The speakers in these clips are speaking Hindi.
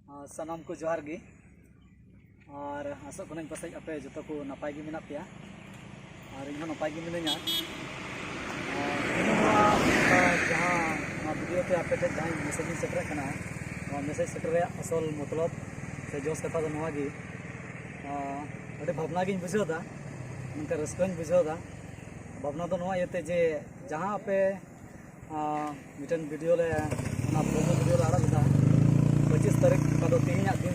सनाम को जोहार गी और आसोग कनाई पासे आपे जो को नपाय गी मेना पेया और इन नपाय गी मिनाया जहाँ वीडियो पे आपे जहाँ मेसेज सेटर करना मेसेज सेटर असल मतलब से जोश कथा दो नवा गी अरे भावना गी बुझेदा उनका रस्कन बुझेदा भावना तो नवा येते जे जहाँ आपे मिटन वीडियो ले प्रोमो वीडियो ले आड़ा 25 तारीख का तीन दिन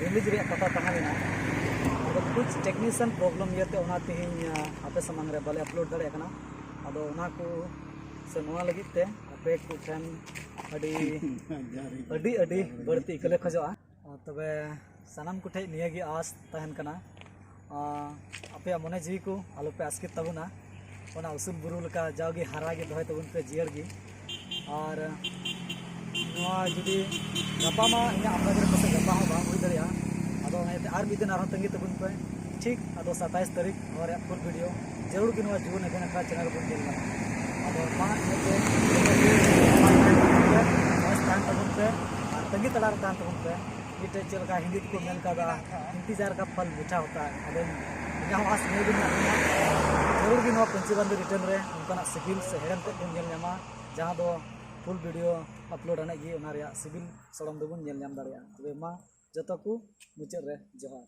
रिलीज कथा तहना कुछ टेक्नीशियन प्रॉब्लम ये तीन आपे सामान रे बाले अपलोड दाड़े को से नवा लगित ते आपे को ठेन अड़ी बढ़ती इकले खजोआ तबे सानाम को ठे निया गी आस तहन कना आपे मने जीवी को आलो पे आसकित तबुना ओना उसूल बुरु लका जाओगी हारा गे दोय तबुन पे जियर गी और जुदी गपा मा इन आपनागर पासे गपा हो बा हुई दरिया अदो और मिद दिन आरहन तंगी तबुन पे ठीक अदो 27 तारीख और फुल वीडियो जरूर कि नवा जुन एखन का चैनल बन गेल अदो मा इते स्थान तबुन पे तंगी तलार तान तबुन पे इटे चलका हिंदी को मेन का इंतजार का फल मीठा होता है अदो यहाँ आस नहीं दिन जरूर कि नवा पंचीबंद रिटर्न रे उनका सिविल से हेरन ते बन गेल न्यामा जहाँ दो फुल वीडियो अपलोड आने गी सिविल सड़म दोबन नेल नाम दाड़िया तबे मा जतो को मुचाद रे जोहार।